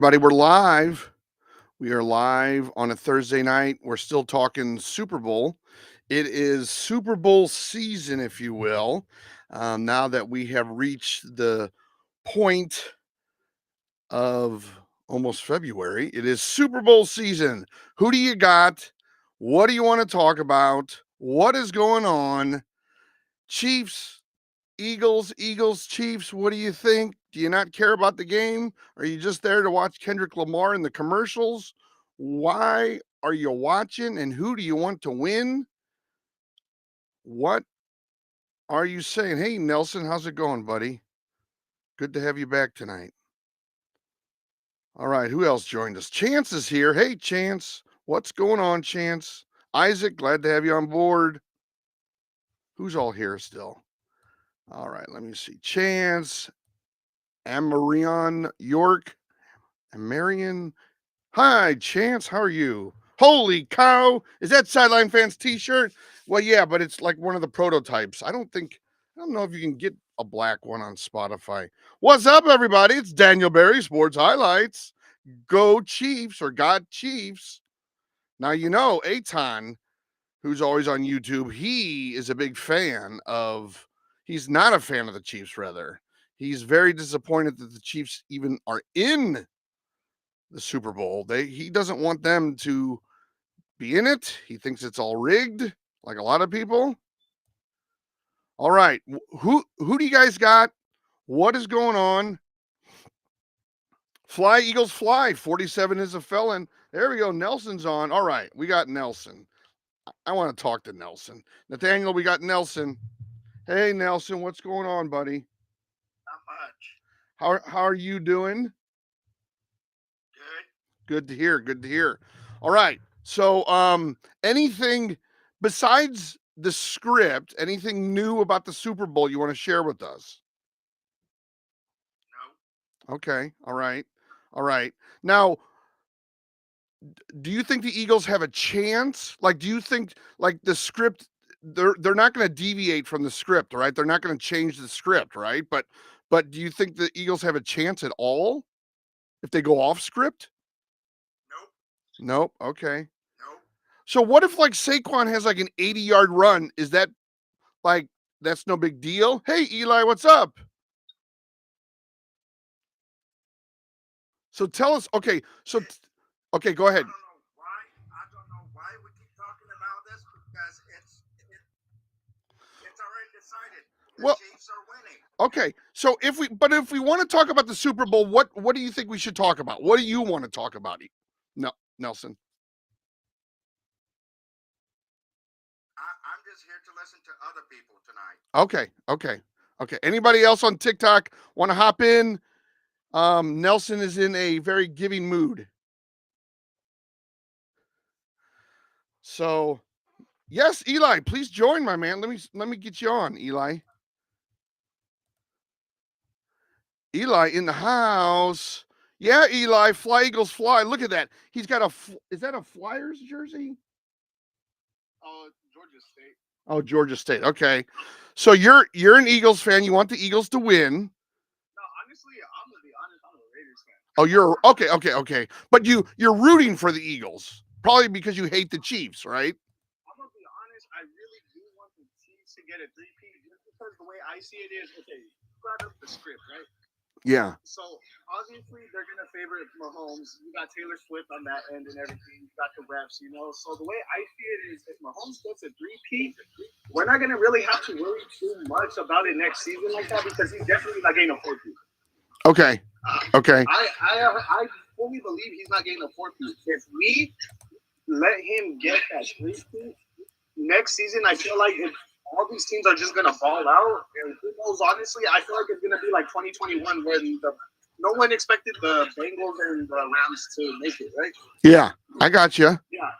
Buddy, we're live. We are live on a Thursday night. We're still talking Super Bowl. It is Super Bowl season, if you will. Now that we have reached the point of almost February, it is Super Bowl season. Who do you got? What do you want to talk about? What is going on? Chiefs, Eagles, Chiefs. What do you think? Do you not care about the game? Are you just there to watch Kendrick Lamar in the commercials? Why are you watching and who do you want to win? What are you saying? Hey, Nelson, how's it going, buddy? Good to have you back tonight. All right, who else joined us? Chance is here. Hey, Chance. What's going on, Chance? Isaac, glad to have you on board. Who's all here still? All right, let me see. Chance, Amarion York, and Marion. Hi, Chance. How are you? Holy cow. Is that Sideline Fans t-shirt? Well, yeah, but it's like one of the prototypes. I don't know if you can get a black one on Spotify. What's up, everybody? It's Daniel Berry, Sports Highlights. Go Chiefs or God Chiefs. Now, you know, Aton, who's always on YouTube, he is a big fan of, he's not a fan of the Chiefs, rather. He's very disappointed that the Chiefs even are in the Super Bowl. He doesn't want them to be in it. He thinks it's all rigged, like a lot of people. All right, who do you guys got? What is going on? Fly Eagles fly. 47 is a felon. There we go. Nelson's on. All right, we got Nelson. I want to talk to Nelson. Nathaniel, we got Nelson. Hey Nelson, what's going on, buddy? Not much. How are you doing? Good. Good to hear. Good to hear. All right. So, anything besides the script, anything new about the Super Bowl you want to share with us? No. Okay. All right. All right. Now, do you think the Eagles have a chance? Like, do you think like the script they're not going to deviate from the script, right? They're not going to change the script, right? But do you think the Eagles have a chance at all if they go off script? Nope. Nope. Okay. Nope. So what if like Saquon has like an 80-yard run? Is that like that's no big deal? Hey Eli, what's up? So tell us. Okay, so okay, go ahead. I don't know why we keep talking about this because it's already decided. The Well, Chiefs are winning. okay. So if we want to talk about the Super Bowl, what do you think we should talk about? What do you want to talk about? No, Nelson. I'm just here to listen to other people tonight. Okay. Anybody else on TikTok want to hop in? Nelson is in a very giving mood. So yes, Eli, please join, my man. Let me get you on, Eli. Eli in the house. Yeah, Eli, fly Eagles fly. Look at that. He's got is that a Flyers jersey? Georgia State. Oh, Georgia State. Okay. So you're an Eagles fan. You want the Eagles to win. No, honestly, I'm gonna be honest. I'm a Raiders fan. Oh, you're okay. But you're rooting for the Eagles. Probably because you hate the Chiefs, right? I'm gonna be honest. I really do want the Chiefs to get a three-peat just because the way I see it is, okay, you brought up the script, right? Yeah. So obviously they're gonna favor Mahomes. You got Taylor Swift on that end and everything. You got the refs, you know. So the way I see it is, if Mahomes gets a three-peat, we're not gonna really have to worry too much about it next season like that because he's definitely not getting a four-peat. Okay. Okay. I fully believe he's not getting a four-peat. If we let him get that three-peat next season, I feel like all these teams are just gonna fall out. And who knows? Honestly, I feel like it's gonna be like 2021 when no one expected the Bengals and the Rams to make it, right? Yeah, I got you. Yeah.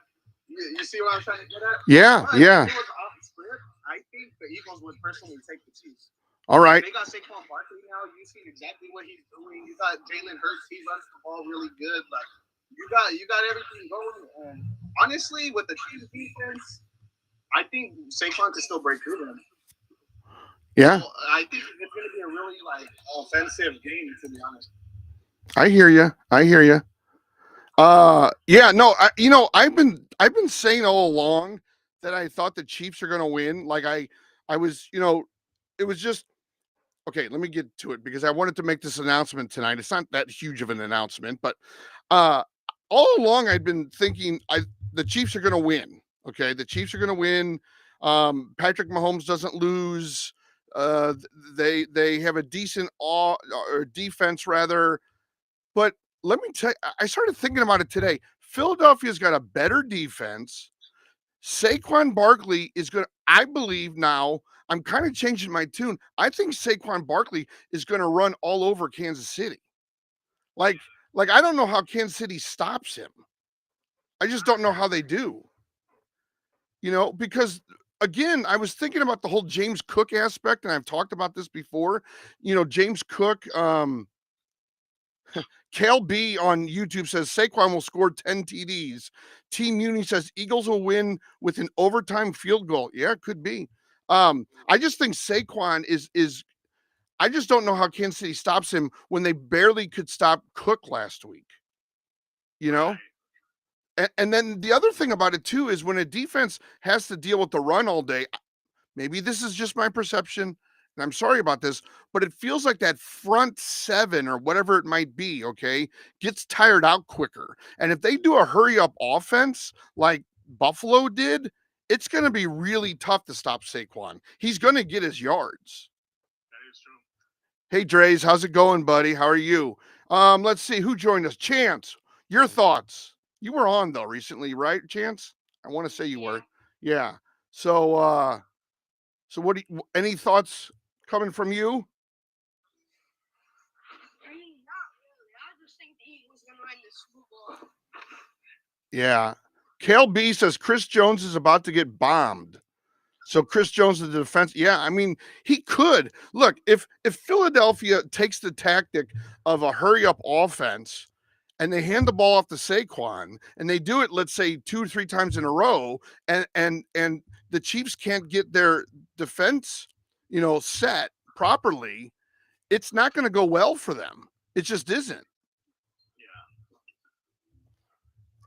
You see what I'm trying to get at? Yeah, But yeah. if it was off script, I think the Eagles would personally take the Chiefs. All right. They got Saquon Barkley now. You see exactly what he's doing. You got Jalen Hurts. He runs the ball really good. Like you got everything going. And honestly, with the Chiefs defense, I think Saquon could still break through them. Yeah. So I think it's going to be a really like offensive game, to be honest. I hear you. I hear you. Yeah, no, I've been saying all along that I thought the Chiefs are going to win. Like I was, it was just okay. Let me get to it because I wanted to make this announcement tonight. It's not that huge of an announcement, but uh, all along I'd been thinking the Chiefs are going to win. Okay, the Chiefs are going to win. Patrick Mahomes doesn't lose. They have a decent or defense rather, but let me tell you, I started thinking about it today. Philadelphia's got a better defense. Saquon Barkley is going to, I believe now, I'm kind of changing my tune. I think Saquon Barkley is going to run all over Kansas City. Like, like I don't know how Kansas City stops him. I just don't know how they do. Because again, I was thinking about the whole James Cook aspect, and I've talked about this before. James Cook, Cal B on YouTube says Saquon will score 10 TDs. Team Muni says Eagles will win with an overtime field goal. Yeah, it could be. I just think Saquon is I just don't know how Kansas City stops him when they barely could stop Cook last week. You know? And then the other thing about it too is when a defense has to deal with the run all day, maybe this is just my perception, and I'm sorry about this, but it feels like that front seven or whatever it might be, okay, gets tired out quicker. And if they do a hurry up offense like Buffalo did, it's going to be really tough to stop Saquon. He's going to get his yards. That is true. Hey, Dre's, how's it going, buddy? How are you? Let's see who joined us. Chance, your thoughts. You were on though recently, right, Chance? I want to say you were. Yeah. So what any thoughts coming from you? I mean, not really. I just think the Eagles gonna win the Super Bowl. Yeah. Kale B says Chris Jones is about to get bombed. So Chris Jones, the defense, yeah, I mean, he could. Look, if Philadelphia takes the tactic of a hurry up offense and they hand the ball off to Saquon and they do it, let's say 2 or 3 times in a row, and the Chiefs can't get their defense, set properly, it's not going to go well for them. It just isn't.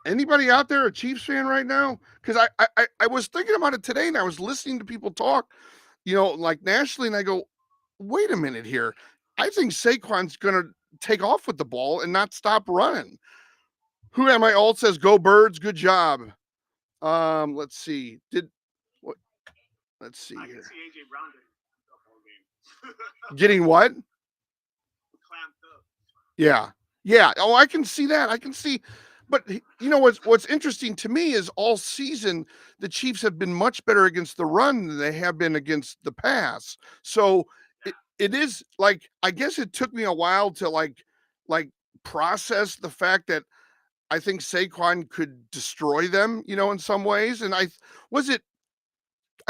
Anybody out there a Chiefs fan right now? Because I was thinking about it today and I was listening to people talk, like nationally, and I go, wait a minute here. I think Saquon's gonna take off with the ball and not stop running. Who am I? Alt says go Birds, good job. Let's see. Let's see I here. can see AJ Brown Getting what? clamped up. Yeah. Yeah. Oh, I can see that. I can see. But what's interesting to me is all season the Chiefs have been much better against the run than they have been against the pass. So it is like I guess it took me a while to like process the fact that I think Saquon could destroy them, in some ways. And I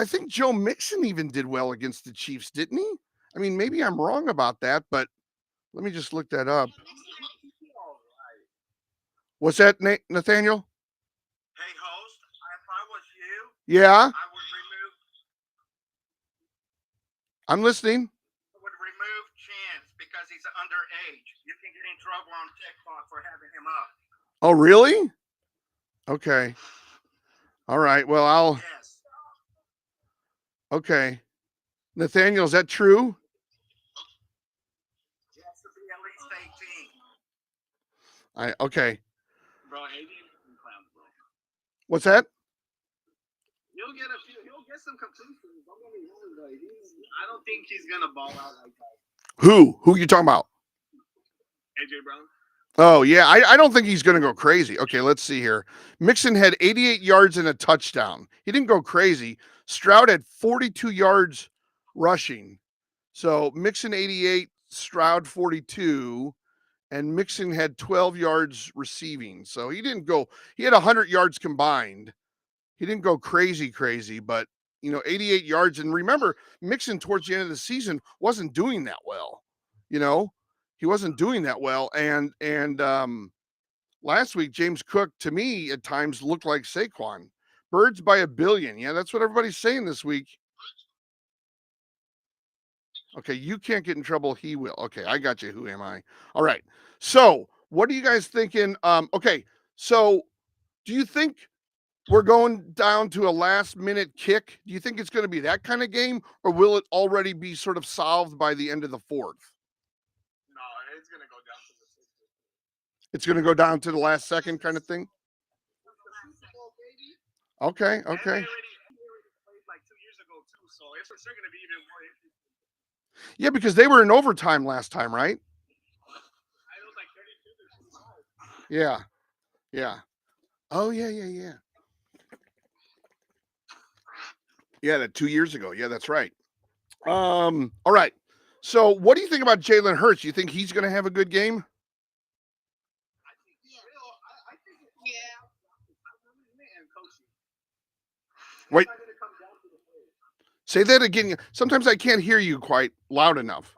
think Joe Mixon even did well against the Chiefs, didn't he? I mean, maybe I'm wrong about that, but let me just look that up. What's that, Nathaniel? Hey, host, if I was you, Yeah, I would I'm listening. remove Chance because he's underage. You can get in trouble on TikTok for having him up. Oh, really? Okay. All right. Well, Yes. okay. Nathaniel, is that true? He has to be at least 18. Okay. Bro, AJ clown, bro. What's that? He'll get some completions. Don't get me wrong, though. I don't think he's gonna ball out like that. Who you talking about? AJ Brown. Oh, yeah. I don't think he's going to go crazy. Okay, let's see here. Mixon had 88 yards and a touchdown. He didn't go crazy. Stroud had 42 yards rushing. So Mixon 88, Stroud 42, and Mixon had 12 yards receiving. So he had 100 yards combined. He didn't go crazy, but 88 yards. And remember, Mixon towards the end of the season wasn't doing that well. He wasn't doing that well. And last week, James Cook, to me, at times looked like Saquon. Birds by a billion. Yeah, that's what everybody's saying this week. Okay, you can't get in trouble. He will. Okay, I got you. Who am I? All right. So, what are you guys thinking? Okay, so do you think we're going down to a last minute kick? Do you think it's going to be that kind of game, or will it already be sort of solved by the end of the fourth? No, it's gonna go down to the Sixers. It's going to go down to the last second kind of thing. Okay, And okay. they already played like 2 years ago too, so it's for sure gonna be even more interesting. Yeah, because they were in overtime last time, right? I was like 32 to 25. Yeah, yeah. Oh yeah, yeah, yeah. Yeah, that 2 years ago. Yeah, that's right. All right. So, what do you think about Jalen Hurts? Do you think he's going to have a good game? I think he will. I think Yeah. I'm his man, coaching. Wait. It's not gonna come down to the players. Say that again. Sometimes I can't hear you quite loud enough.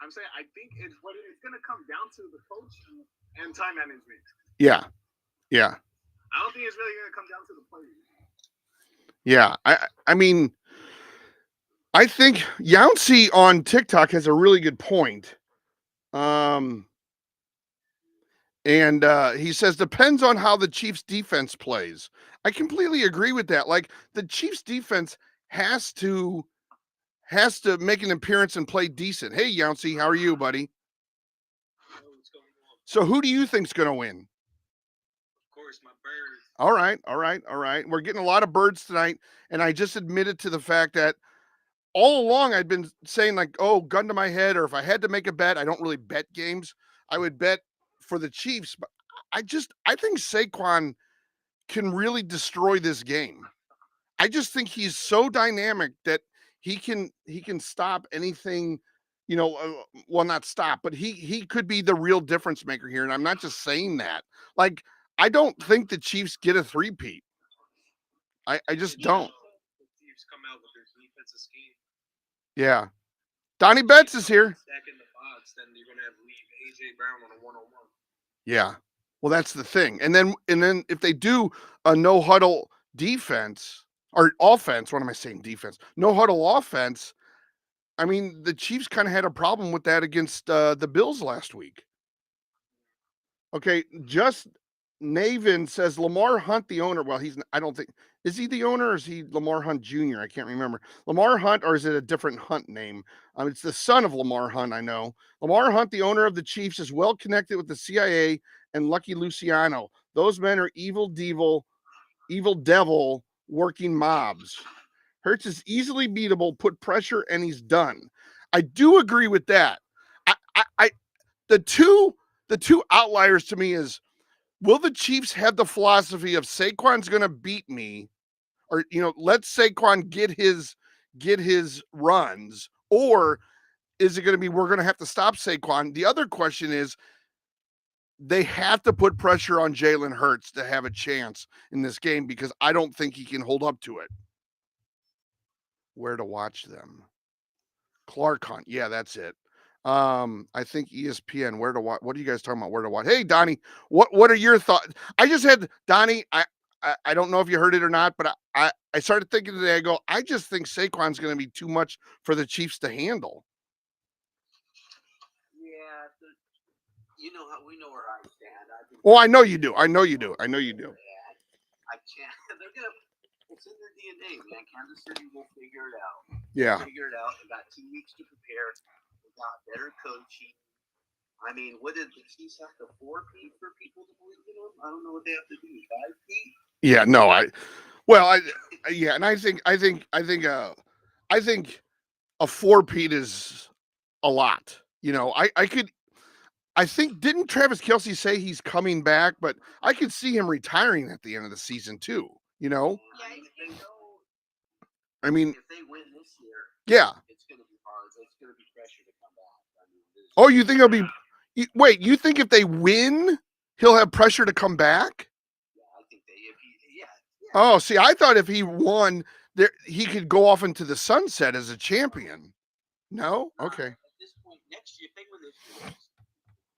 I'm saying I think it's gonna come down to the coaching and time management. Yeah, yeah, I don't think it's really gonna come down to the players. yeah. I mean, I think Yancey on TikTok has a really good point. And he says depends on how the Chiefs defense plays. I completely agree with that. Like the Chiefs defense has to make an appearance and play decent. Hey Yancey, how are you, buddy? So who do you think's going to win? Of course, my bird. All right, all right, all right. We're getting a lot of birds tonight, and I just admitted to the fact that all along I'd been saying like, oh, gun to my head, or if I had to make a bet, I don't really bet games. I would bet for the Chiefs, but I think Saquon can really destroy this game. I just think he's so dynamic that he can stop anything, well, not stop, but he could be the real difference maker here. And I'm not just saying that. Like, I don't think the Chiefs get a three-peat. I just don't. The Chiefs come out with their defensive scheme. Yeah. Donnie Betts is here. Stacking the box, then you're gonna have to leave AJ Brown on a one-on-one. Yeah. Well, that's the thing. And then if they do a no huddle defense or offense, what am I saying? Defense, no huddle offense. I mean, the Chiefs kind of had a problem with that against the Bills last week. Okay, just Navin says Lamar Hunt, the owner. Well, I don't think, is he the owner or is he Lamar Hunt Jr.? I can't remember. Lamar Hunt, or is it a different Hunt name? It's the son of Lamar Hunt, I know. Lamar Hunt, the owner of the Chiefs, is well connected with the CIA and Lucky Luciano. Those men are evil devil working mobs. Hurts is easily beatable, put pressure, and he's done. I do agree with that. The two outliers to me is, will the Chiefs have the philosophy of Saquon's going to beat me, or let Saquon get his runs, or is it going to be we're going to have to stop Saquon? The other question is, they have to put pressure on Jalen Hurts to have a chance in this game, because I don't think he can hold up to it. Where to watch them? Clark Hunt. Yeah, that's it. I think ESPN. Where to watch? What are you guys talking about? Where to watch? Hey, Donnie, what are your thoughts? I just had Donnie. I don't know if you heard it or not, but I started thinking today. I go, I just think Saquon's going to be too much for the Chiefs to handle. Yeah, we know where I stand. Oh, I know you do. I know you do. I can't. They're gonna. It's in their DNA, man. Kansas City will figure it out. Yeah. Figure it out. They got 2 weeks to prepare. They got better coaching. I mean, what did the Chiefs have to 4-peat for people to believe in them? I don't know what they have to do. 5-peat? Yeah. No. Yeah, and I think a 4-peat is a lot. I think, didn't Travis Kelce say he's coming back? But I could see him retiring at the end of the season too. Yeah, I mean, If they win this year, yeah. it's going to be hard. It's going to be pressure to come back. I mean, Oh, you think it'll be? Wait, you think if they win, he'll have pressure to come back? Yeah, I think yeah. Oh, see, I thought if he won, he could go off into the sunset as a champion. No? Okay. At this point, next year, if they win this year,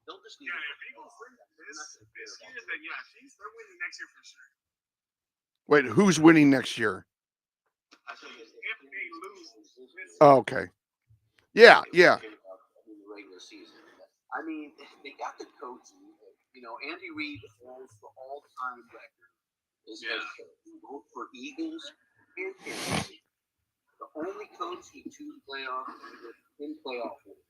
they'll just need. Yeah, if Eagles win this year, then yeah, they're winning next year for sure. Wait, who's winning next year? If they lose this Oh, okay. Yeah, yeah. Regular season. I mean, they got the coaching. You know, Andy Reid holds the all-time record as head coach, both for Eagles and Kansas City. The only coach with 2 playoff in playoff wins.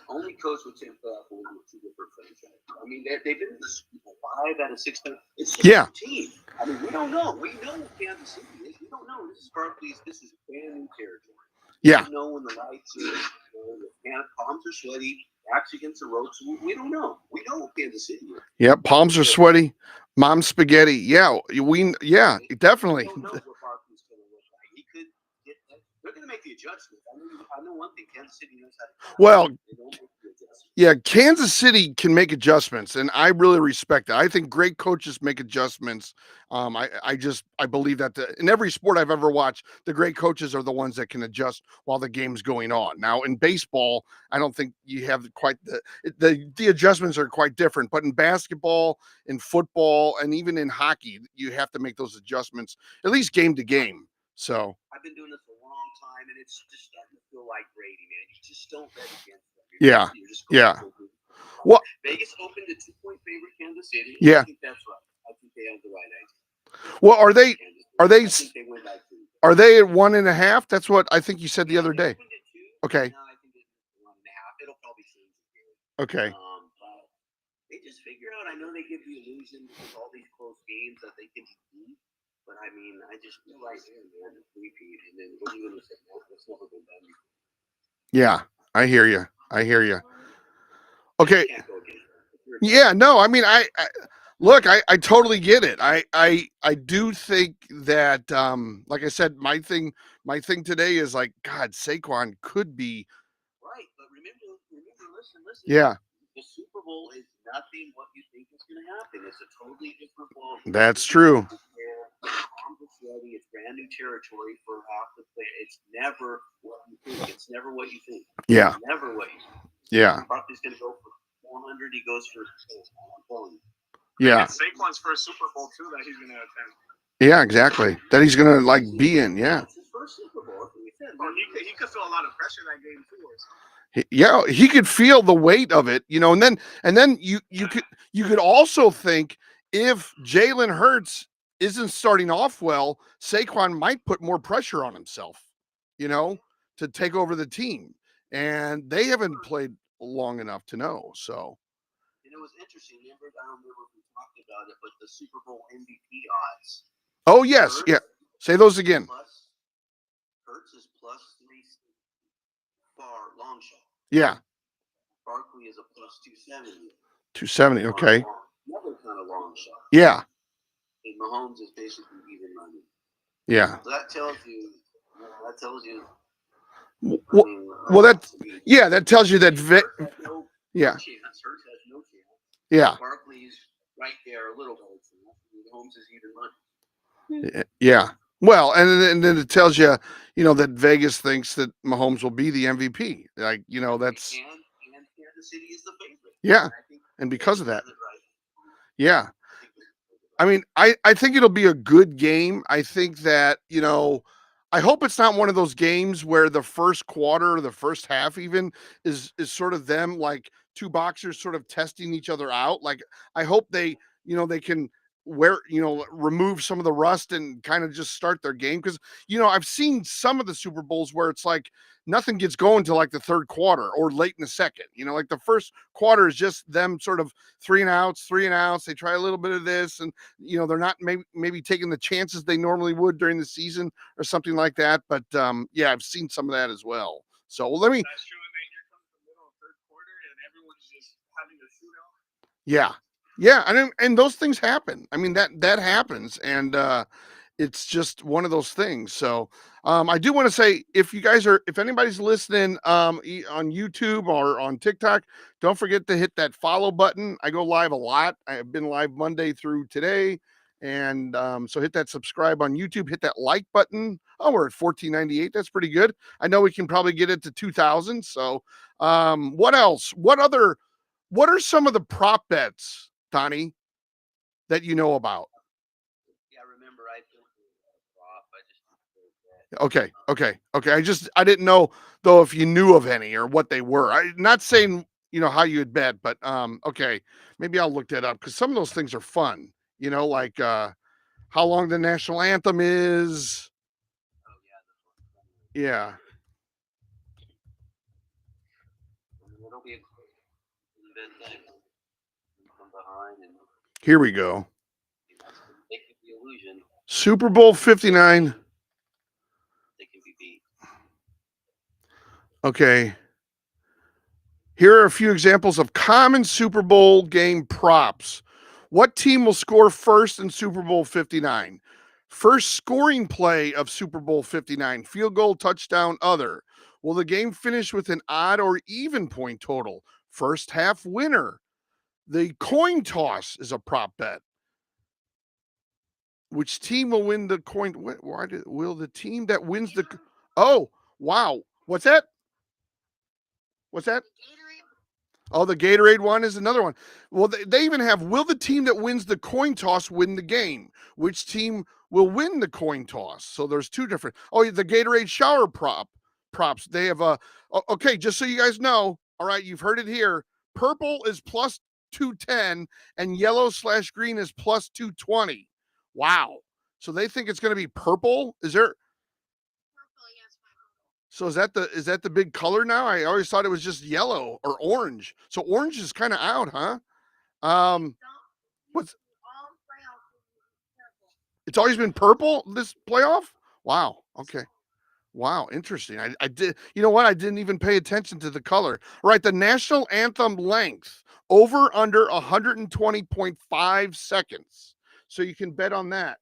Only coach with 10 playoff wins with 2 different franchises. I mean, they've been in the Super Bowl 5 out of 6 times. It's just Yeah. a team. I mean, we don't know. We know what Kansas City is. We don't know. This is Barclays. This is brand new territory. Yeah. We don't know when the lights are, the palms are sweaty, backs against the ropes. We don't know. We know what Kansas City is. Yeah. Palms are sweaty. Mom's spaghetti. Yeah. Yeah, definitely. We don't know what Barkley's going to look like. He could get. They're going to make the adjustment. I know one thing. Kansas City knows how to. Well, they don't make the adjustment. yeah, Kansas City can make adjustments, and I really respect that. I think great coaches make adjustments. I believe that in every sport I've ever watched, the great coaches are the ones that can adjust while the game's going on. Now, in baseball, I don't think you have quite the adjustments are quite different. But in basketball, in football, and even in hockey, you have to make those adjustments at least game to game. So I've been doing this a long time, and it's just starting to feel like Brady, man. You just don't bet against them. Yeah. You're just Yeah. going to What? Vegas opened a 2-point favorite Kansas City. Yeah. I think that's right. I think they have the right idea. Well, are they I think they win by 2. are they at 1.5? That's what I think you said the other day. Opened at 2. Okay. Now I think it's 1.5. It'll probably change again. Okay. But they just figure out. I know they give the illusion with all these close games that they can beat. But I mean, I just feel like man, it's repeat, and then what are you going to say? No, it's never been done before. Yeah, I hear you. Okay. You can't go against them. If you're a Yeah, no, I mean, look, I totally get it. I do think that, like I said, my thing today is like, God, Saquon could be, right, but remember, listen. yeah, The Super Bowl is nothing what you think is going to happen. It's a totally different ball. that's true. It's brand new territory for half the play. It's never what you think. It's never what you think. Yeah, It's never what you think. yeah, Barkley's going to go for 400. He goes for 400. yeah, It's Saquon's first Super Bowl too that he's gonna attend. yeah, exactly. That he's gonna like be in, yeah. It's his first Super Bowl. That's what we said. Or he could feel a lot of pressure in that game too. Or something. Yeah, he could feel the weight of it, and then you could also think if Jalen Hurts isn't starting off well, Saquon might put more pressure on himself, to take over the team. And they haven't played long enough to know. So And it was interesting. I don't remember if we talked about it, but the Super Bowl MVP odds. oh yes, yeah. Say those again. Hurts is plus 3 far long shot. Yeah. Barkley is a plus 270. 270, okay. Another kind of long shot. Yeah. And Mahomes is basically even money. Yeah. So that tells you. Well, that tells you that yeah. Chance. Hurts has no chance. Yeah. Barkley's right there a little bit. Mahomes is even money. Yeah. Well, and then it tells you, that Vegas thinks that Mahomes will be the MVP. Like, that's And Kansas City is the favorite. yeah. And because of that, yeah. I mean, I think it'll be a good game. I think that, I hope it's not one of those games where the first quarter or the first half even is sort of them like two boxers sort of testing each other out. Like, I hope they can remove some of the rust and kind of just start their game. Cause I've seen some of the Super Bowls where it's like nothing gets going till like the third quarter or late in the second, like the first quarter is just them sort of three and outs. They try a little bit of this and, they're not maybe taking the chances they normally would during the season or something like that. But yeah, I've seen some of that as well. So let me, That's true. And then here comes the middle of third quarter, and everyone's just having a shootout. yeah. Yeah, and those things happen. I mean that happens, and it's just one of those things. So I do want to say if anybody's listening on YouTube or on TikTok, don't forget to hit that follow button. I go live a lot. I've been live Monday through today, and so hit that subscribe on YouTube. Hit that like button. Oh, we're at 1498. That's pretty good. I know we can probably get it to 2,000. So what else? What are some of the prop bets, Donnie, that you know about? Yeah, remember I told you Okay. I didn't know though if you knew of any or what they were. I'm not saying how you would bet, but okay, maybe I'll look that up because some of those things are fun. Like how long the national anthem is. Oh yeah, Yeah. it'll be a good thing. From behind and Here we go. make the illusion Super Bowl 59. they can be beat. Okay. Here are a few examples of common Super Bowl game props. What team will score first in Super Bowl 59? First scoring play of Super Bowl 59, field goal, touchdown, other. Will the game finish with an odd or even point total? First half winner. The coin toss is a prop bet. Which team will win the coin? Will the team that wins the? Oh, wow! What's that? What's that? Oh, the Gatorade one is another one. Well, they even have, will the team that wins the coin toss win the game? Which team will win the coin toss? So there's two different. Oh, the Gatorade shower props. They have okay, just so you guys know. All right, you've heard it here. Purple is plus 210 and yellow/green is plus 220. Wow. So they think it's going to be purple. So is that the big color now? I always thought it was just yellow or orange. So orange is kind of out, huh? What's it's always been purple this playoff? Wow. Okay. Wow, interesting. I did. You know what? I didn't even pay attention to the color. Right, the national anthem length over under 120.5 seconds. So you can bet on that.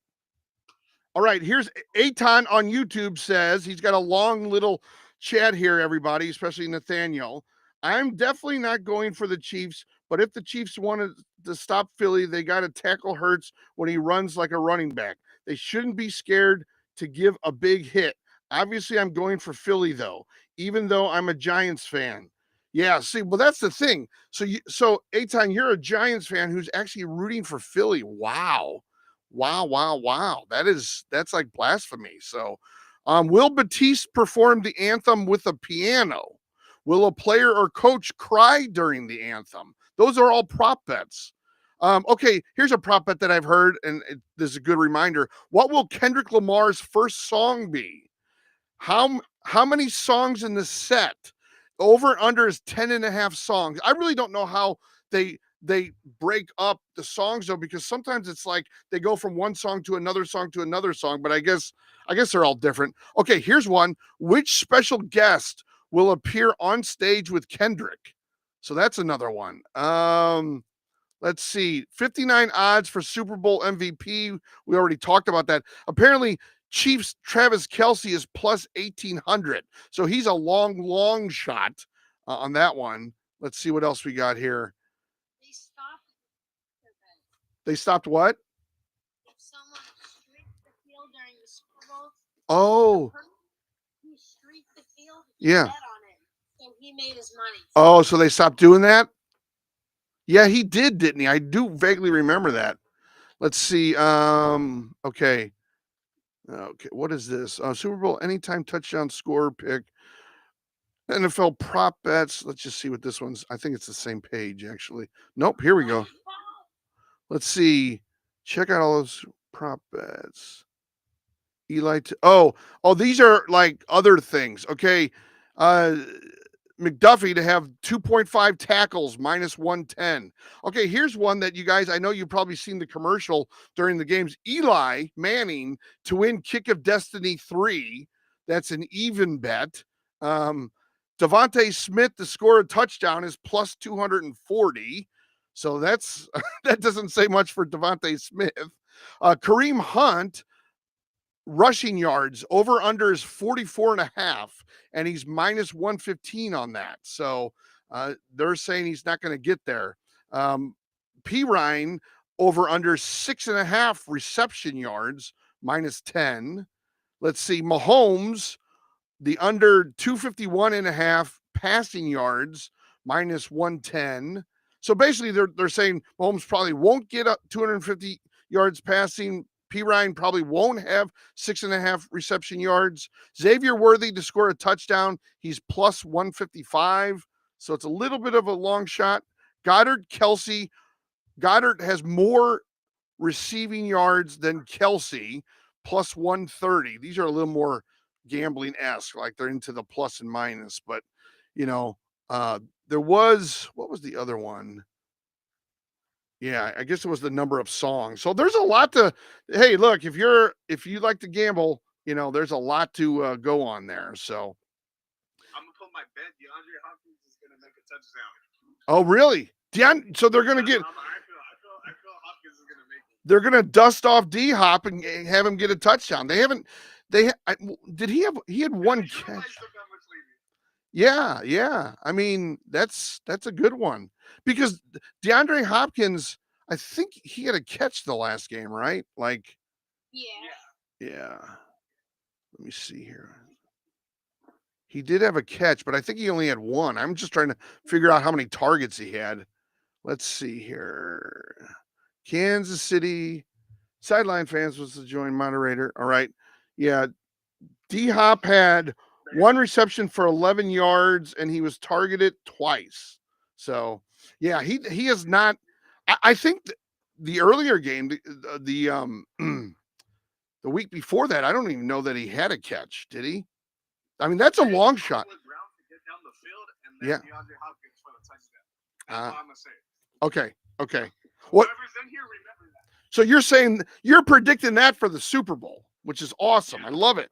All right, here's Aton on YouTube says he's got a long little chat here, everybody, especially Nathaniel. I'm definitely not going for the Chiefs, but if the Chiefs wanted to stop Philly, they got to tackle Hurts when he runs like a running back. They shouldn't be scared to give a big hit. Obviously, I'm going for Philly, though, even though I'm a Giants fan. Yeah, see, well, that's the thing. So Aton, you're a Giants fan who's actually rooting for Philly. Wow. Wow. That's like blasphemy. So, will Batiste perform the anthem with a piano? Will a player or coach cry during the anthem? Those are all prop bets. Okay, here's a prop bet that I've heard, and this is a good reminder. What will Kendrick Lamar's first song be? How many songs in the set? Over under is 10.5 songs. I really don't know how they break up the songs though, because sometimes it's like they go from one song to another song to another song, but I guess they're all different. Okay, here's one. Which special guest will appear on stage with Kendrick? So that's another one. Let's see. 59 odds for Super Bowl MVP. We already talked about that. Apparently, Chiefs Travis Kelce is plus 1,800. So he's a long shot on that one. Let's see what else we got here. They stopped what? If someone streaked the field during the Super Bowl, oh, he streaked the field, yeah. Bet on it, so he made his money. Oh, so they stopped doing that? Yeah, he did, didn't he? I do vaguely remember that. Let's see. Okay. Okay, what is this? Super Bowl anytime touchdown score pick. NFL prop bets. Let's just see what this one's. I think it's the same page, actually. Nope, here we go. Let's see. Check out all those prop bets. Eli. Oh, these are like other things. Okay. McDuffie to have 2.5 tackles minus 110. Okay, here's one that you guys, I know you've probably seen the commercial during the games. Eli Manning to win Kick of Destiny 3. That's an even bet. Devontae Smith to score a touchdown is plus 240. So that's that doesn't say much for Devontae Smith. Kareem Hunt rushing yards over under is 44.5, and he's minus 115 on that. So they're saying he's not going to get there. P. Ryan over under 6.5 reception yards, minus 10. Let's see. Mahomes, the under 251.5 passing yards, minus 110. So basically they're saying Mahomes probably won't get up 250 yards passing. P. Ryan probably won't have 6.5 reception yards. Xavier Worthy to score a touchdown. He's plus 155. So it's a little bit of a long shot. Goddard, Kelsey. Goddard has more receiving yards than Kelsey, plus 130. These are a little more gambling-esque, like they're into the plus and minus. But, there was, what was the other one? Yeah, I guess it was the number of songs. So there's a lot to, hey, look, if you like to gamble, there's a lot to go on there. So, I'm gonna put my bet. DeAndre Hopkins is gonna make a touchdown. oh, really? So they're going to get, I feel Hopkins is gonna make it. they're going to dust off D-Hop and have him get a touchdown. He had one catch. Yeah. I mean, that's a good one because DeAndre Hopkins, I think he had a catch the last game, right? Like, yeah. Let me see here. He did have a catch, but I think he only had one. I'm just trying to figure out how many targets he had. Let's see here. Kansas City sideline fans was the joint moderator. All right. Yeah. D-Hop had one reception for 11 yards and he was targeted twice. So, yeah, he is not. I think the earlier game, the week before that, I don't even know that he had a catch. Did he? I mean, that's a long shot. Yeah. DeAndre Hopkins for the touchdown. That's all I'm gonna say. Okay. What? Whoever's in here, remember that. So you're saying you're predicting that for the Super Bowl, which is awesome. I love it.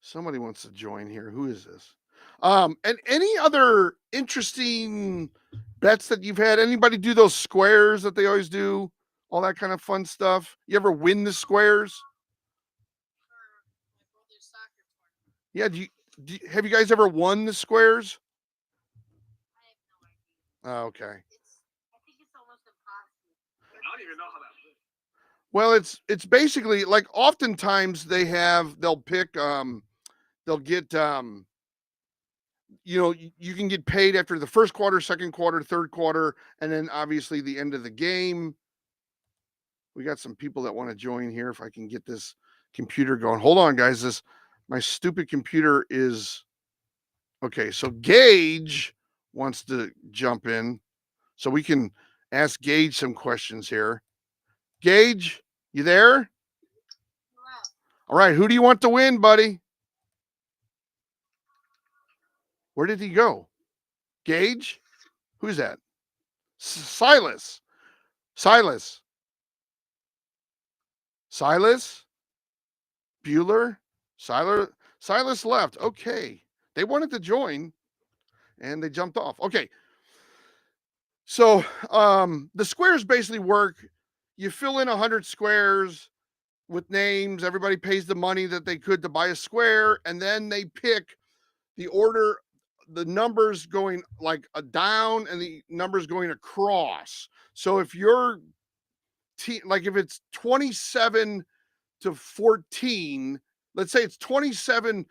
Somebody wants to join here. Who is this? And any other interesting bets that you've had? Anybody do those squares that they always do? All that kind of fun stuff. You ever win the squares? Yeah. Have you guys ever won the squares? Oh, okay. I think it's almost impossible. I don't even know how that works. Well, it's basically like oftentimes they'll pick they'll get you can get paid after the first quarter, second quarter, third quarter, and then obviously the end of the game. We got some people that want to join here if I can get this computer going. Hold on, guys. My stupid computer is okay. So Gage wants to jump in so we can ask Gage some questions here. Gage, you there? Wow. All right. Who do you want to win, buddy? Where did he go? Gage? Who's that? Silas. Bueller? Silas left. Okay. They wanted to join and they jumped off. Okay. So the squares basically work. You fill in 100 squares with names. Everybody pays the money that they could to buy a square, and then they pick the order, the numbers going like a down and the numbers going across. So if your team, like if it's 27 to 14, let's say it's 27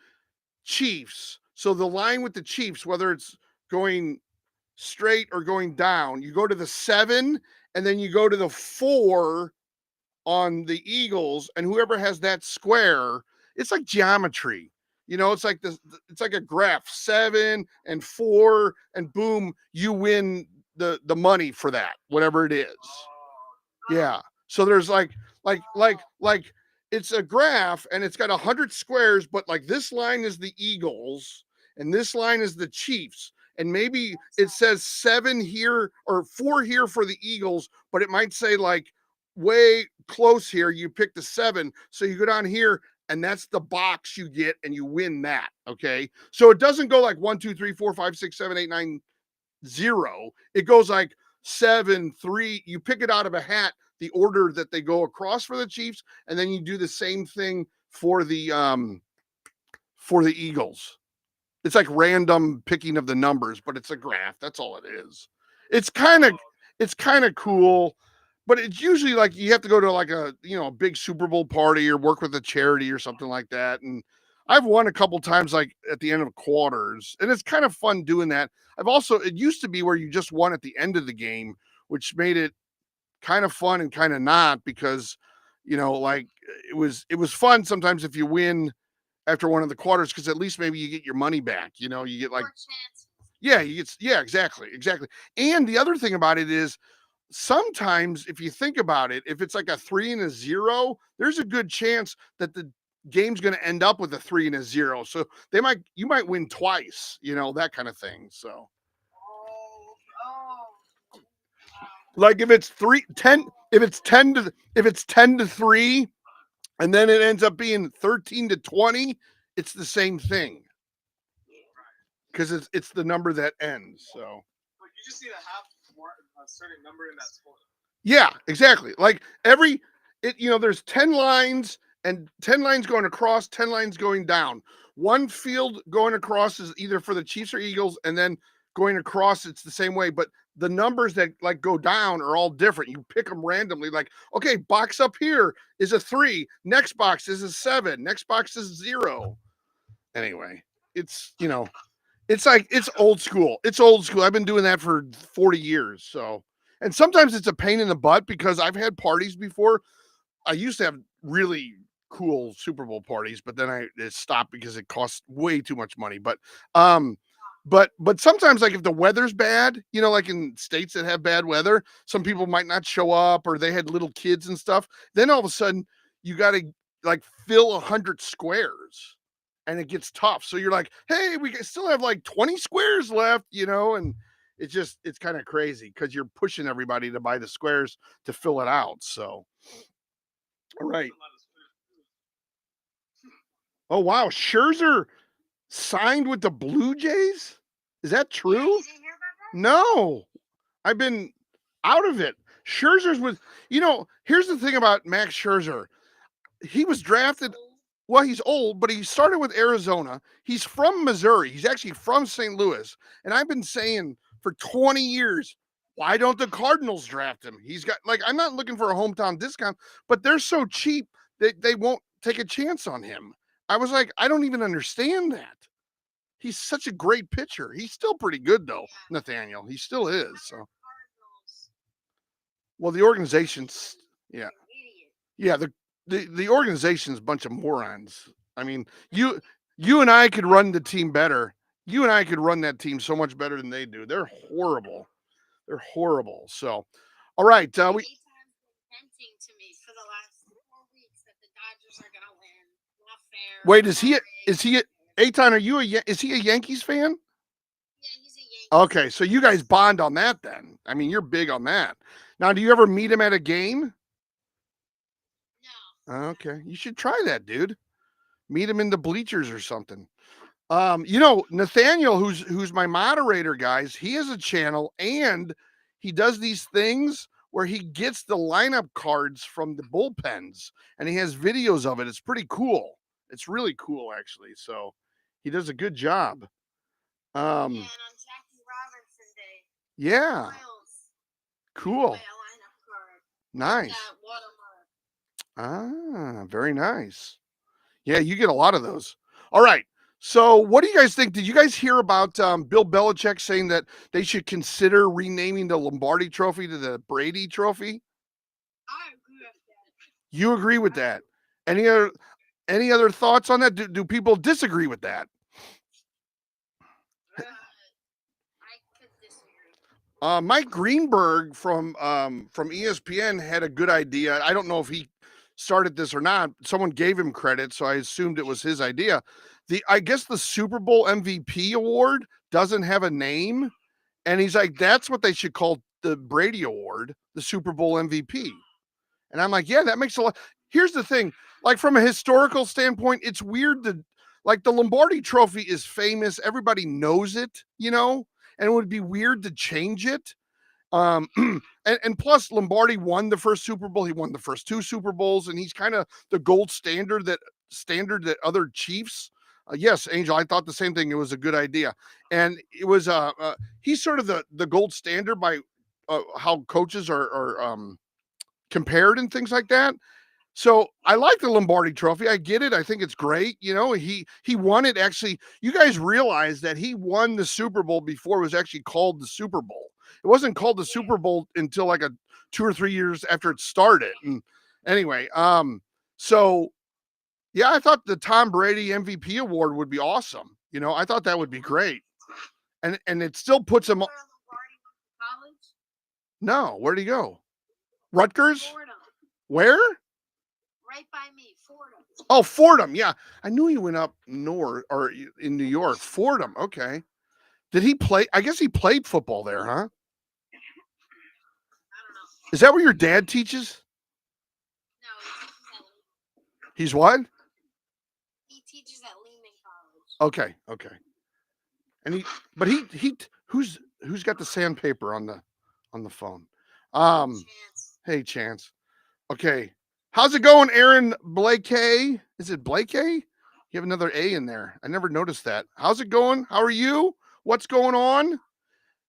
Chiefs. So the line with the Chiefs, whether it's going straight or going down, you go to the 7 and then you go to the 4 on the Eagles, and whoever has that square, it's like geometry. It's like it's like a graph, 7 and 4, and boom, you win the money for that, whatever it is. Yeah. So there's like it's a graph and it's got 100 squares, but like this line is the Eagles and this line is the Chiefs. And maybe it says 7 here or 4 here for the Eagles, but it might say like way close here. You pick the 7. So you go down here and that's the box you get and you win that. Okay. So it doesn't go like 1, 2, 3, 4, 5, 6, 7, 8, 9, 0. It goes like 7, 3. You pick it out of a hat, the order that they go across for the Chiefs. And then you do the same thing for the Eagles. It's like random picking of the numbers, but it's a graph. That's all it is. It's kind of cool, but it's usually like you have to go to like a big Super Bowl party or work with a charity or something like that. And I've won a couple times like at the end of quarters, and it's kind of fun doing that. It used to be where you just won at the end of the game, which made it kind of fun and kind of not, because like it was fun sometimes if you win after one of the quarters, because at least maybe you get your money back. You know, you get like, More chances. yeah, exactly. And the other thing about it is sometimes if you think about it, if it's like a 3 and a 0, there's a good chance that the game's going to end up with a 3 and a 0. So you might win twice, you know, that kind of thing. So Oh. like if it's 10 to 3 and then it ends up being 13 to 20, it's the same thing. Because it's the number that ends. So Like you just need to have a certain number in that sport. yeah, exactly. Like there's 10 lines and 10 lines going across, 10 lines going down. One field going across is either for the Chiefs or Eagles, and then going across, it's the same way. But the numbers that like go down are all different. You pick them randomly. Like, okay, box up here is a 3. Next box is a 7. Next box is 0. Anyway, it's like it's old school. It's old school. I've been doing that for 40 years. So, and sometimes it's a pain in the butt because I've had parties before. I used to have really cool Super Bowl parties, but then it stopped because it costs way too much money. But sometimes, like if the weather's bad, you know, like in states that have bad weather, some people might not show up, or they had little kids and stuff. Then all of a sudden, you got to like fill 100 squares, and it gets tough. So you're like, hey, we still have like 20 squares left, you know, and it's kind of crazy because you're pushing everybody to buy the squares to fill it out. So. All right. Oh wow, Scherzer signed with the Blue Jays? Is that Yeah, true? you didn't hear about that? No, I've been out of it. Scherzer's with, here's the thing about Max Scherzer. He was drafted, well, he's old, but he started with Arizona. He's from Missouri. He's actually from St. Louis. And I've been saying for 20 years, why don't the Cardinals draft him? He's got, like, I'm not looking for a hometown discount, but they're so cheap that they won't take a chance on him. I was like, I don't even understand that. He's such a great pitcher. He's still pretty good, though, Nathaniel. He still is. So, Cardinals. well, the organization's, yeah, You're an idiot. yeah, the organization's a bunch of morons. I mean, you and I could run the team better. You and I could run that team so much better than they do. They're horrible. They're horrible. So, all right, we. Eight times been venting to me for the last 4 weeks that the Dodgers are gonna win. Not fair. Wait, is he Eitan? Is he a Yankees fan? Yeah, he's a Yankee. Okay, so you guys bond on that then. I mean, you're big on that. Now, do you ever meet him at a game? No. Okay, you should try that, dude. Meet him in the bleachers or something. Nathaniel, who's my moderator, guys, he has a channel and he does these things where he gets the lineup cards from the bullpens and he has videos of it. It's pretty cool. It's really cool, actually. So he does a good job. And on Jackie Robinson Day. Yeah, Miles. cool. Play a lineup card. Nice. That watermark. Very nice. Yeah, you get a lot of those. All right. So what do you guys think? Did you guys hear about Bill Belichick saying that they should consider renaming the Lombardi Trophy to the Brady Trophy? I agree with that. You agree with that? Any other thoughts on that? Do people disagree with that? I could disagree. Mike Greenberg from ESPN had a good idea. I don't know if he started this or not. Someone gave him credit, so I assumed it was his idea. I guess the Super Bowl MVP award doesn't have a name, and he's like, that's what they should call the Brady Award, the Super Bowl MVP. And I'm like, yeah, that makes a lot. Here's the thing, like from a historical standpoint, it's weird to, like, the Lombardi Trophy is famous, everybody knows it, and it would be weird to change it. And plus Lombardi won the first Super Bowl. He won the first 2 Super Bowls, and he's kind of the gold standard that other Chiefs. Yes, Angel, I thought the same thing. It was a good idea. And it was, he's sort of the gold standard by how coaches are compared and things like that. So I like the Lombardi Trophy. I get it. I think it's great. He won it. Actually, you guys realize that he won the Super Bowl before it was actually called the Super Bowl. It wasn't called the Super Bowl until like 2 or 3 years after it started. And anyway, so Yeah, I thought the Tom Brady MVP award would be awesome. You know, I thought that would be great. And it still puts him. Where Lombardi went to college? No, where'd he go? Rutgers? Fordham. Where? Right by me. Fordham. Oh, Fordham. Yeah, I knew he went up north or in New York. Fordham. Okay. Did he play? I guess he played football there, huh? I don't know. Is that where your dad teaches? No, He's what? he teaches at Lehman College. Okay, okay. And he who's got the sandpaper on the phone? Chance. Hey, Chance. Okay. How's it going, Aaron Blakey? Is it Blakey? You have another A in there. I never noticed that. How's it going? How are you? What's going on?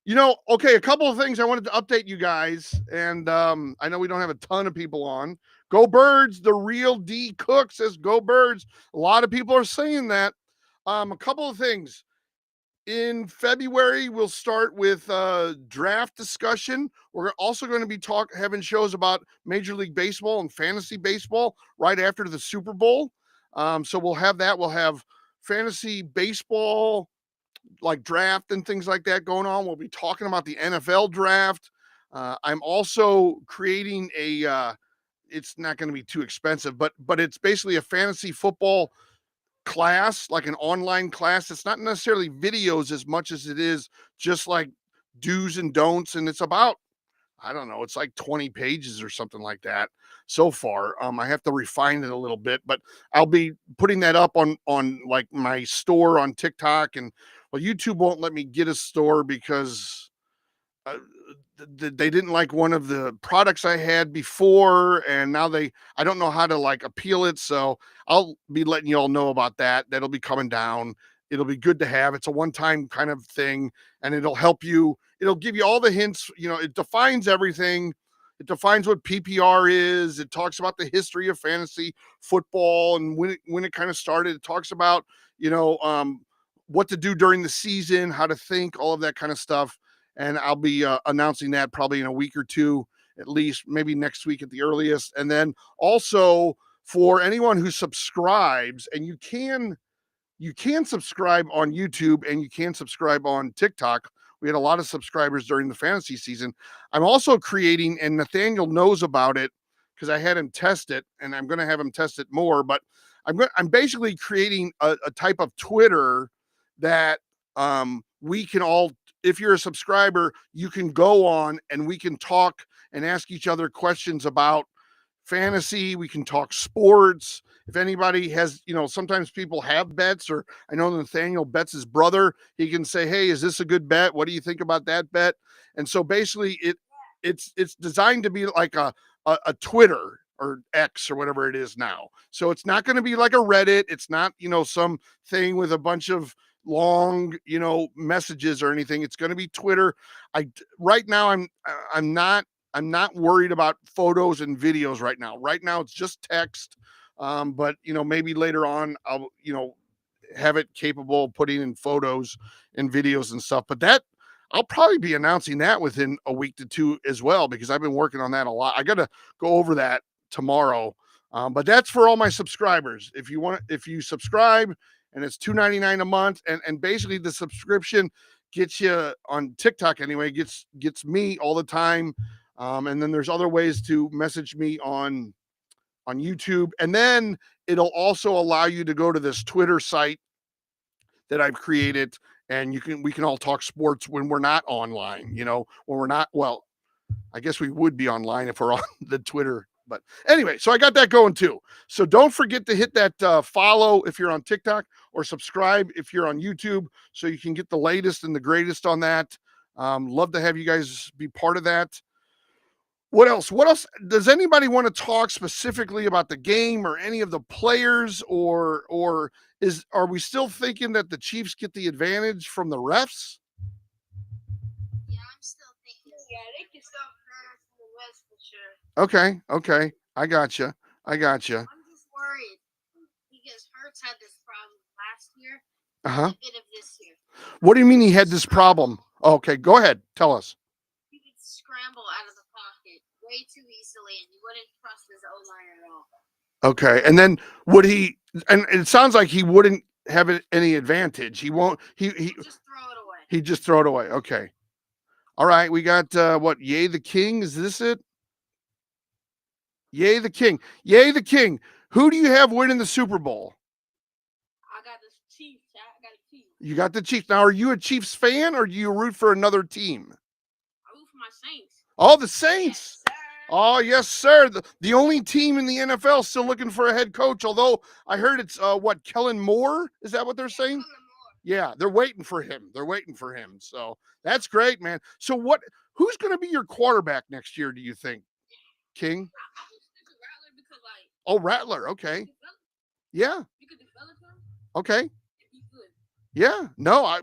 You know, okay, a couple of things I wanted to update you guys. And I know we don't have a ton of people on. Go Birds, the real D Cook says go Birds. A lot of people are saying that. A couple of things. In February, we'll start with draft discussion. We're also going to be having shows about Major League Baseball and fantasy baseball right after the Super Bowl. So we'll have that. We'll have fantasy baseball, like draft and things like that going on. We'll be talking about the NFL draft. I'm also creating a. It's not going to be too expensive, but it's basically a fantasy football class, like an online class. It's not necessarily videos as much as it is just like do's and don'ts. And it's about, I don't know, it's like 20 pages or something like that so far. I have to refine it a little bit, but I'll be putting that up on like my store on TikTok. And well, YouTube won't let me get a store because they didn't like one of the products I had before, and now I don't know how to like appeal it. So I'll be letting you all know about that. That'll be coming down. It'll be good to have. It's a one-time kind of thing, and it'll help you. It'll give you all the hints. You know, it defines everything. It defines what PPR is. It talks about the history of fantasy football and when it kind of started. It talks about, you know, what to do during the season, how to think, all of that kind of stuff. And I'll be announcing that probably in a week or two, at least, maybe next week at the earliest. And then also for anyone who subscribes, and you can subscribe on YouTube and you can subscribe on TikTok. We had a lot of subscribers during the fantasy season. I'm also creating, and Nathaniel knows about it because I had him test it, and I'm going to have him test it more. But I'm basically creating a type of Twitter that we can all, if you're a subscriber, you can go on and we can talk and ask each other questions about fantasy. We can talk sports. If anybody has, you know, sometimes people have bets, or I know Nathaniel bets his brother. He can say, hey, is this a good bet? What do you think about that bet? And so basically it's designed to be like a Twitter or X or whatever it is now. So it's not going to be like a Reddit. It's not, you know, some thing with a bunch of long, you know, messages or anything. It's going to be Twitter. Right now I'm not worried about photos and videos right now. Right now it's just text. But you know, maybe later on I'll, you know, have it capable of putting in photos and videos and stuff. But that I'll probably be announcing that within a week to two as well, because I've been working on that a lot. I got to go over that tomorrow. But that's for all my subscribers. If you subscribe, and it's $2.99 a month, and basically the subscription gets you on TikTok anyway, gets me all the time. And then there's other ways to message me on YouTube. And then it'll also allow you to go to this Twitter site that I've created, and we can all talk sports when we're not online, you know, when we're not, well, I guess we would be online if we're on the Twitter. But anyway, so I got that going too. So don't forget to hit that follow if you're on TikTok, or subscribe if you're on YouTube, so you can get the latest and the greatest on that. Love to have you guys be part of that. What else? Does anybody want to talk specifically about the game or any of the players, or are we still thinking that the Chiefs get the advantage from the refs? Yeah, I'm still thinking. Yeah, they can stop her from the West for sure. Okay. I gotcha. I'm just worried because Hurts had this problem last year. Uh-huh. A bit of this year. What do you mean he had this problem? Okay, go ahead. Tell us. He could scramble out of the pocket way too easily, and you wouldn't trust his O-line at all. Okay. And then would he? And it sounds like he wouldn't have any advantage. He won't. He Just throw it away. he just throw it away. Okay. All right. We got what? Yay the King. Is this it? Yay the King. Yay the King. Who do you have winning the Super Bowl? I got the Chiefs. I got the Chiefs. You got the Chiefs. Now, are you a Chiefs fan or do you root for another team? I root for my Saints. Oh, the Saints. Yes, sir. Oh, yes, sir. The only team in the NFL still looking for a head coach, although I heard it's what, Kellen Moore? Is that what they're saying? Yeah, they're waiting for him. They're waiting for him. So that's great, man. So who's going to be your quarterback next year, do you think? King? I was thinking Rattler because, like, Oh, Rattler. Okay. Yeah. you could develop him Okay. and be good. Yeah. No,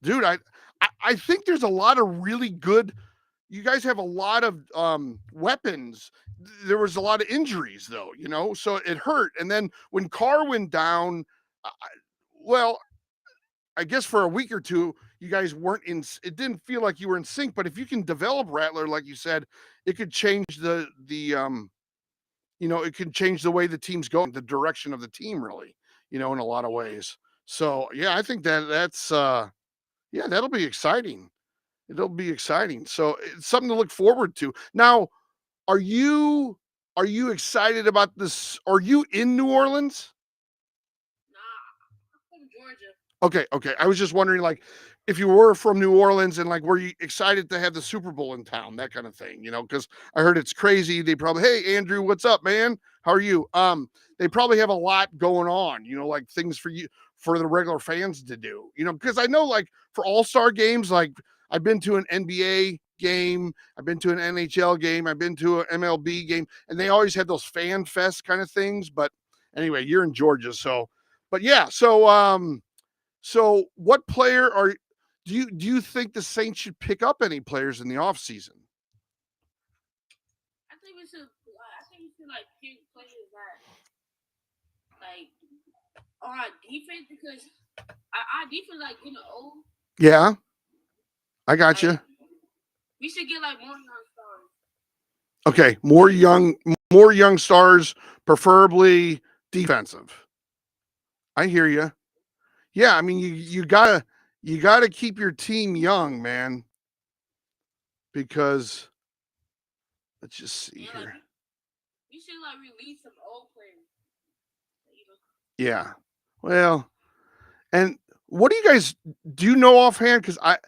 dude, I think there's a lot of really good. You guys have a lot of weapons. There was a lot of injuries though, so it hurt. And then when Carr went down, well, I guess for a week or two, you guys weren't in. It didn't feel like you were in sync. But if you can develop Rattler, like you said, it could change it can change the way the team's going, the direction of the team, really, in a lot of ways. So yeah, I think that's yeah, that'll be exciting. It'll be exciting. So it's something to look forward to. Now, are you excited about this? Are you in New Orleans? Nah, I'm from Georgia. Okay. I was just wondering, like, if you were from New Orleans and like, were you excited to have the Super Bowl in town, that kind of thing, because I heard it's crazy. They probably, hey, Andrew, what's up, man? How are you? They probably have a lot going on, like things for the regular fans to do, because I know, like, for all-star games, like I've been to an NBA game, I've been to an NHL game, I've been to an MLB game, and they always had those fan fest kind of things. But anyway, you're in Georgia, so, but yeah, so what player do you think the Saints should pick up any players in the offseason? I think we should like pick players that like on our defense because our defense like getting old. Yeah, I got you. We should get like more young stars. Okay, more young stars, preferably defensive. I hear you. Yeah, I mean you gotta keep your team young, man. Because let's just see here. Like, we should like release some old players. Yeah. Well, and what do you guys do you know offhand? Because I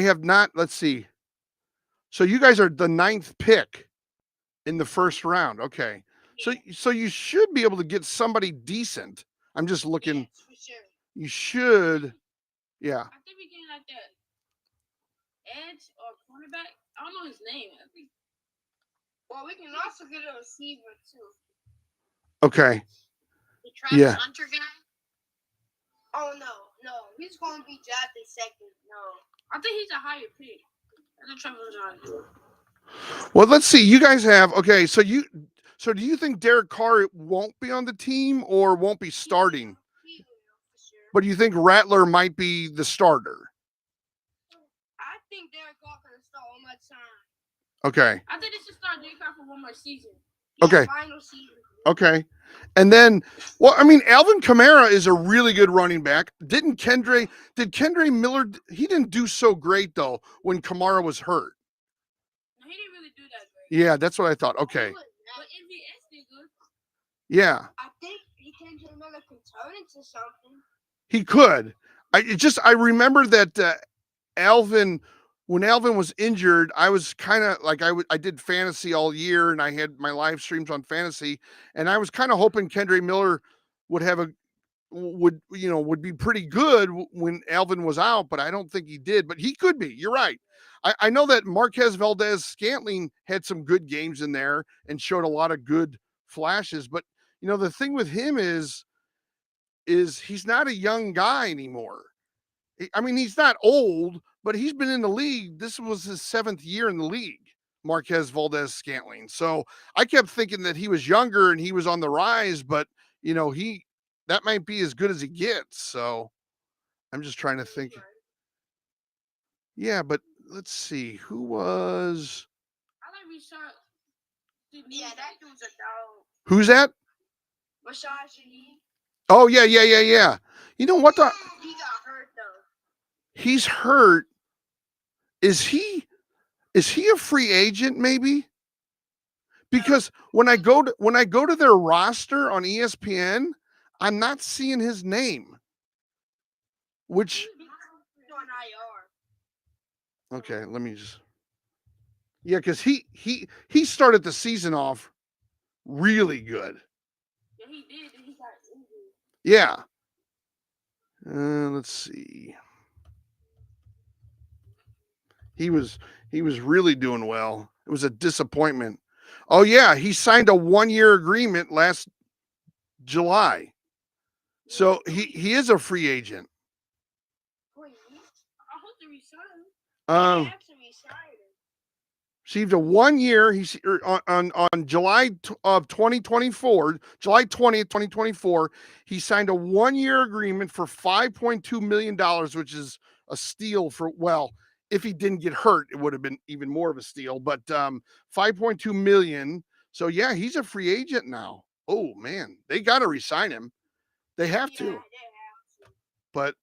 have not. Let's see. So you guys are the 9th pick in the first round. Okay. So you should be able to get somebody decent. I'm just looking. Yes, for sure. You should. Yeah. I think we get like that edge or cornerback. I don't know his name. I think. Well, we can also get a receiver too. Okay. The Travis Hunter guy. Oh no, he's going to be drafted second. No, I think he's a higher pick. Well, let's see. You guys have So do you think Derek Carr won't be on the team or won't be starting? He will, for sure. But do you think Rattler might be the starter? I think Derek Carr can start one more time. Okay. I think they should start Derek Carr for one more season. Okay. Final season. Okay. And then, well, I mean, Alvin Kamara is a really good running back. Did Kendre Miller, he didn't do so great though when Kamara was hurt. No, he didn't really do that great. Yeah, that's what I thought. Okay. But MVS did good. Yeah. I think Kendre Miller can turn into something. He could. I remember that when Alvin was injured, I was kind of like, I did fantasy all year and I had my live streams on fantasy, and I was kind of hoping Kendre Miller would be pretty good when Alvin was out, but I don't think he did, but he could be. You're right. I know that Marquez Valdes-Scantling had some good games in there and showed a lot of good flashes, but the thing with him is he's not a young guy anymore. I mean, he's not old, but he's been in the league. This was his 7th year in the league, Marquez Valdes-Scantling. So I kept thinking that he was younger and he was on the rise, but that might be as good as he gets. So I'm just trying to think. Yeah, but let's see who was. I like Rashad Yeah, that dude's a dog. Who's that? Rashad Shaheed. Oh, yeah. You know what? He got hurt though. He's hurt. Is he a free agent maybe? Because when I go to their roster on ESPN, I'm not seeing his name. Which He's on IR. okay, let me just because he started the season off really good. Yeah, he did, and he got injured. Yeah. Let's see. He was really doing well. It was a disappointment. Oh yeah, he signed a 1-year agreement last July. So he is a free agent. Wait, I hope they resign him. Um, They actually resigned him. received a 1-year. He's on July of 2024, July 20th, 2024. He signed a 1-year agreement for $5.2 million, which is a steal for if he didn't get hurt, it would have been even more of a steal. But 5.2 million. So yeah, he's a free agent now. Oh man, they got to resign him. They have Yeah, to. they have to. But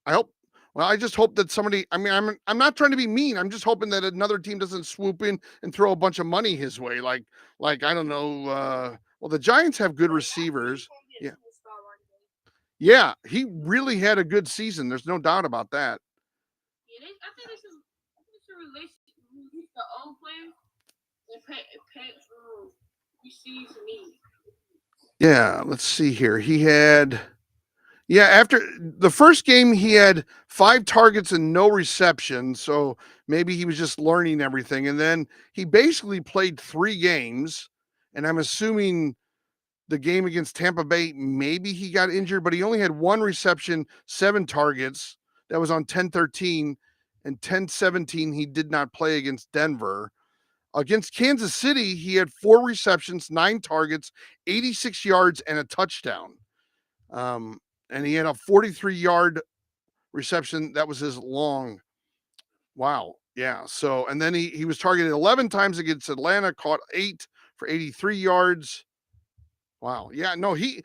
I hope. Well, I just hope that somebody. I mean, I'm not trying to be mean. I'm just hoping that another team doesn't swoop in and throw a bunch of money his way. Like I don't know. Well, the Giants have good receivers. He's Yeah. gonna be a superstar one day. Yeah, he really had a good season. There's no doubt about that. Yeah, I think they should release the old players and pay receive some need. Yeah, let's see here. He had. Yeah, after the first game, he had 5 targets and no reception. So maybe he was just learning everything. And then he basically played 3 games. And I'm assuming the game against Tampa Bay, maybe he got injured, but he only had 1 reception, 7 targets. That was on 10-13. And 10-17, he did not play against Denver. Against Kansas City, he had 4 receptions, 9 targets, 86 yards, and a touchdown. And he had a 43-yard reception. That was his long. Wow. Yeah. So, and then he was targeted 11 times against Atlanta, caught 8 for 83 yards. Wow. Yeah. No, he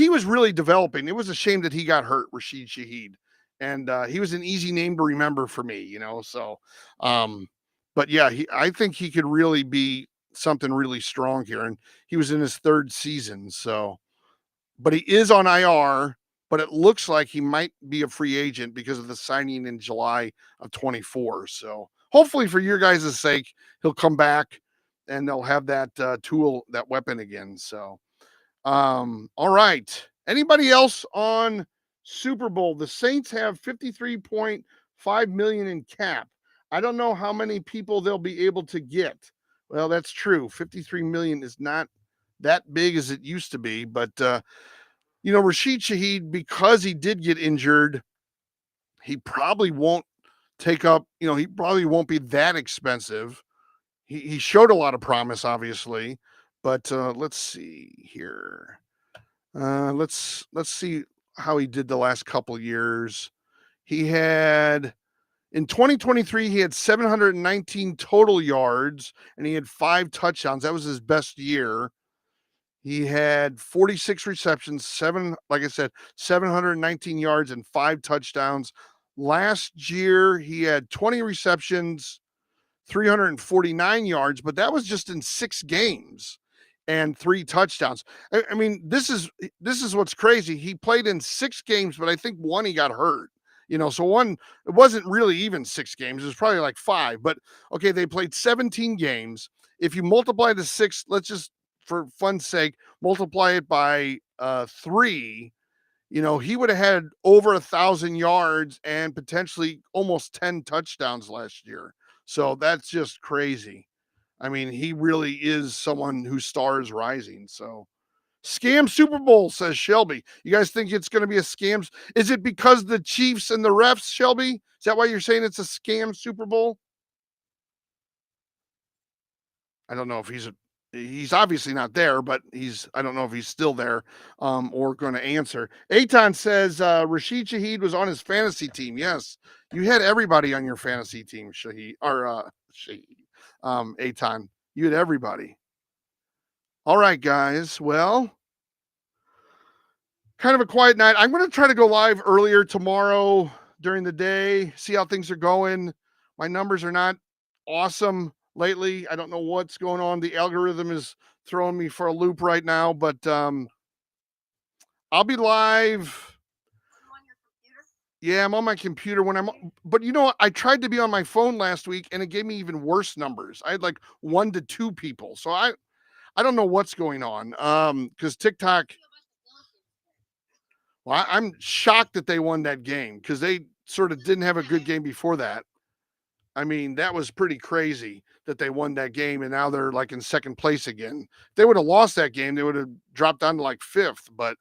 was really developing. It was a shame that he got hurt, Rashid Shaheed. And he was an easy name to remember for me, So, but yeah, I think he could really be something really strong here. And he was in his 3rd season. So, but he is on IR, but it looks like he might be a free agent because of the signing in July of 24. So hopefully for your guys' sake, he'll come back and they'll have that tool, that weapon again. So, all right. Anybody else on Super Bowl? The Saints have 53.5 million in cap. I don't know how many people they'll be able to get. Well, that's true. 53 million is not that big as it used to be, but Rashid Shaheed, because he did get injured, he probably won't take up, he probably won't be that expensive. He showed a lot of promise, obviously, but let's see here. Let's see how he did the last couple years. He had in 2023, he had 719 total yards and he had 5 touchdowns. That was his best year. He had 46 receptions, like I said, 719 yards and 5 touchdowns. Last year, he had 20 receptions, 349 yards, but that was just in 6 games and 3 touchdowns. I mean, this is what's crazy. He played in 6 games, but I think 1 he got hurt. So 1, it wasn't really even 6 games. It was probably like 5. But okay, they played 17 games. If you multiply the 6, let's just, for fun's sake, multiply it by 3, he would have had over 1,000 yards and potentially almost 10 touchdowns last year. So that's just crazy. I mean, he really is someone whose star is rising. So scam Super Bowl, says Shelby. You guys think it's going to be a scam? Is it because the Chiefs and the refs, Shelby? Is that why you're saying it's a scam Super Bowl? I don't know if he's obviously not there, but I don't know if he's still there or going to answer. Eitan says Rashid Shaheed was on his fantasy team. Yes, you had everybody on your fantasy team, Shaheed, or Shaheed, Eitan. You had everybody. All right, guys. Well, kind of a quiet night. I'm going to try to go live earlier tomorrow during the day, see how things are going. My numbers are not awesome lately. I don't know what's going on. The algorithm is throwing me for a loop right now, but I'll be live. Yeah, I'm on my computer but you know what? I tried to be on my phone last week and it gave me even worse numbers. I had like 1 to 2 people. So I don't know what's going on. Because TikTok, well, I'm shocked that they won that game because they sort of didn't have a good game before that. I mean, that was pretty crazy that they won that game and now they're like in second place again. If they would have lost that game, they would have dropped down to like 5th. But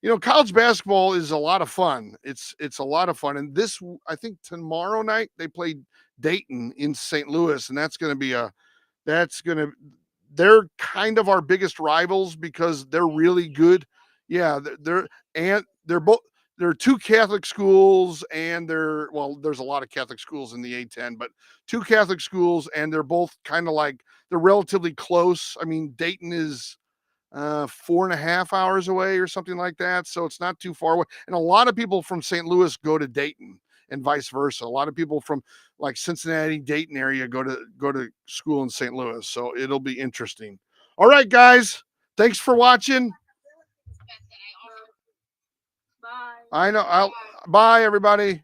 you know, college basketball is a lot of fun. It's a lot of fun. And I think tomorrow night they play Dayton in St. Louis, and they're kind of our biggest rivals because they're really good. Yeah, they're 2 Catholic schools, and there's a lot of Catholic schools in the A10, but 2 Catholic schools, and they're both kind of like they're relatively close. I mean, Dayton is 4.5 hours away or something like that. So it's not too far away. And a lot of people from St. Louis go to Dayton and vice versa. A lot of people from like Cincinnati, Dayton area go to school in St. Louis. So it'll be interesting. All right, guys. Thanks for watching. Bye. Bye, everybody.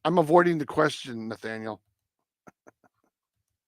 I'm avoiding the question, Nathaniel.